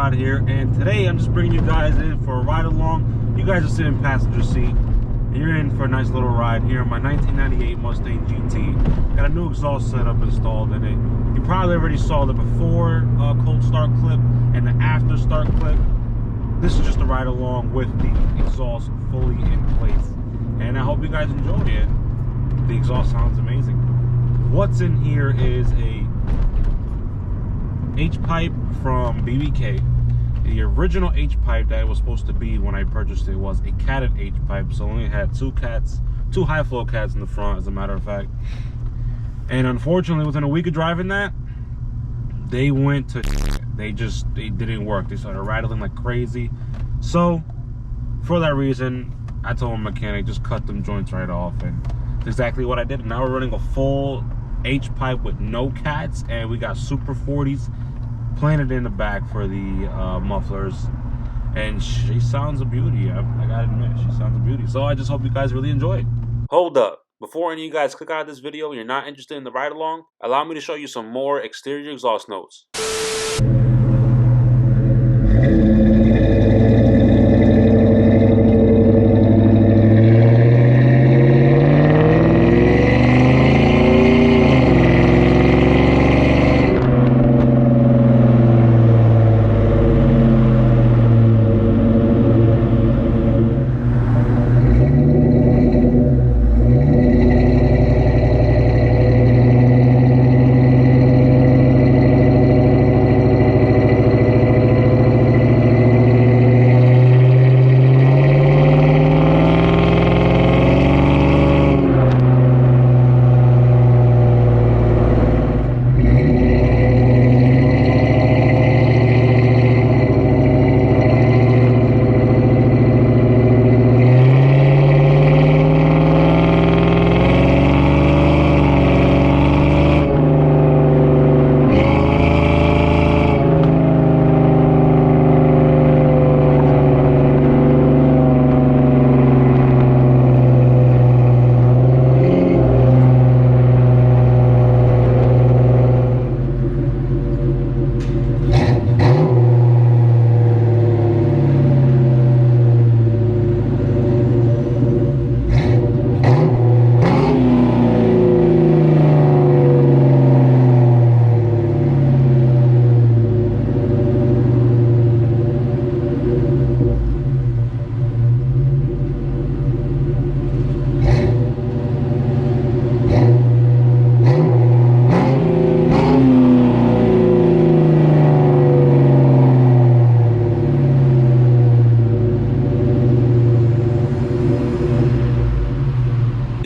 Rod here, and today I'm just bringing you guys in for a ride along. You guys are sitting in passenger seat. You're in for a nice little ride here in my 1998 Mustang GT. Got a new exhaust setup installed in it. You probably already saw the before cold start clip and the after start clip. This is just a ride along with the exhaust fully in place, and I hope you guys enjoy it. The exhaust sounds amazing. What's in here is a H-pipe from BBK. The original H-pipe that it was supposed to be when I purchased it was a catted H-pipe, so only had two high flow cats in the front, as a matter of fact. And unfortunately, within a week of driving that, they went to they didn't work. They started rattling like crazy. So for that reason, I told my mechanic, just cut them joints right off, and that's exactly what I did. And now we're running a full H-pipe with no cats, and we got Super 40s planted in the back for the mufflers, and she sounds a beauty. I gotta admit, she sounds a beauty. So I just hope you guys really enjoy it. Hold up, before any of you guys click out of this video and you're not interested in the ride along, allow me to show you some more exterior exhaust notes.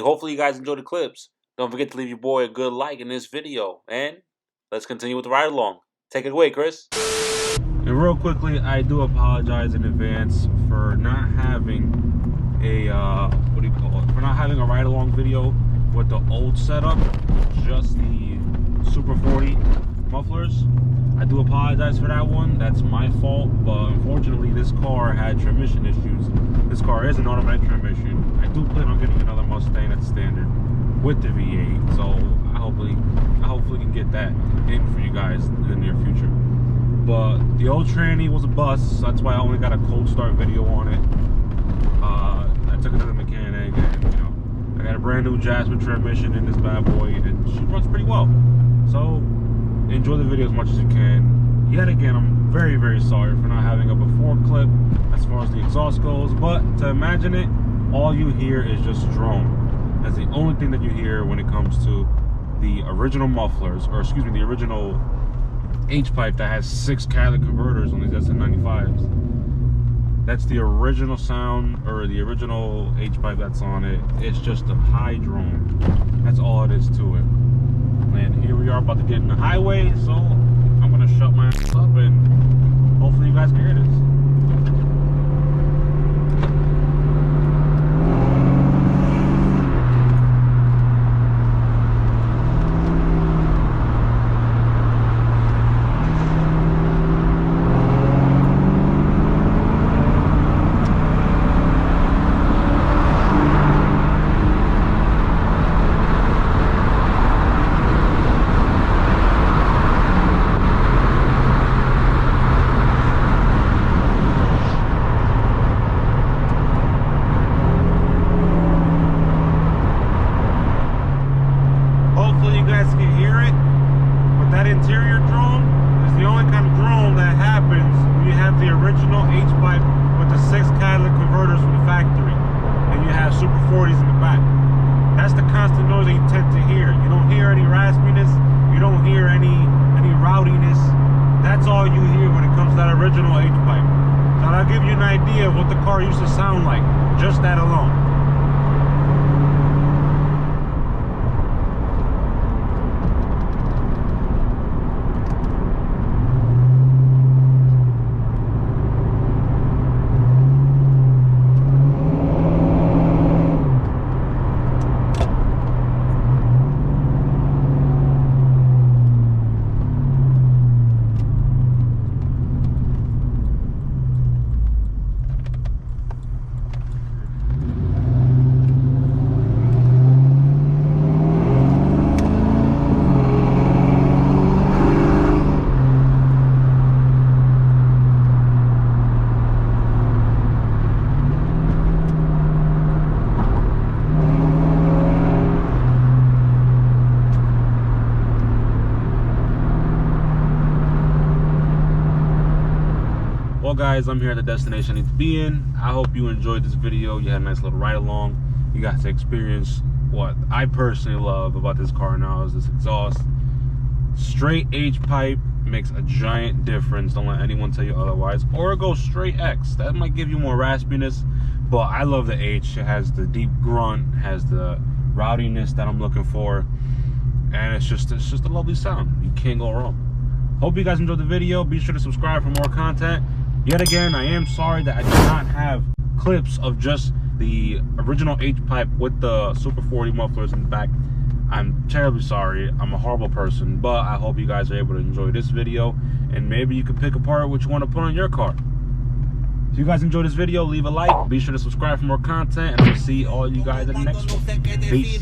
Hopefully you guys enjoy the clips. Don't forget to leave your boy a good like in this video. And let's continue with the ride along. Take it away, Chris. And real quickly, I do apologize in advance for not having a for not having a ride along video with the old setup, just the Super 40 mufflers. I do apologize for that one. That's my fault, but unfortunately this car had transmission issues. This car is an automatic transmission. I do plan on getting another Mustang that's standard with the V8, so I hopefully can get that in for you guys in the near future. But the old tranny was a bust, so that's why I only got a cold start video on it. I took it to the mechanic, and I got a brand new Jasper transmission in this bad boy, and she runs pretty well. So enjoy the video as much as you can. Yet again, I'm very, very sorry for not having a before clip as far as the exhaust goes, but to imagine it, all you hear is just drone. That's the only thing that you hear when it comes to the original mufflers, or excuse me, the original H-pipe that has 6 catalytic converters on these SM95s. That's the original sound, or the original H-pipe that's on it. It's just a high drone. That's all it is to it. And here we are about to get in the highway, so I'm gonna shut my ass up and hopefully you guys can hear this. to hear. You don't hear any raspiness. You don't hear any rowdiness. That's all you hear when it comes to that original H-pipe. So that'll give you an idea of what the car used to sound like. Just that alone. Well guys, I'm here at the destination I need to be in. I hope you enjoyed this video. You had a nice little ride along. You got to experience what I personally love about this car now is this exhaust. Straight H pipe makes a giant difference. Don't let anyone tell you otherwise. Or go straight X. That might give you more raspiness, but I love the H. It has the deep grunt, has the rowdiness that I'm looking for, and it's just a lovely sound. You can't go wrong. Hope you guys enjoyed the video. Be sure to subscribe for more content. Yet again, I am sorry that I did not have clips of just the original H-pipe with the Super 40 mufflers in the back. I'm terribly sorry. I'm a horrible person, but I hope you guys are able to enjoy this video, and maybe you can pick apart what you want to put on your car. If you guys enjoyed this video, leave a like. Be sure to subscribe for more content, and I'll see all you guys in the next one. Peace.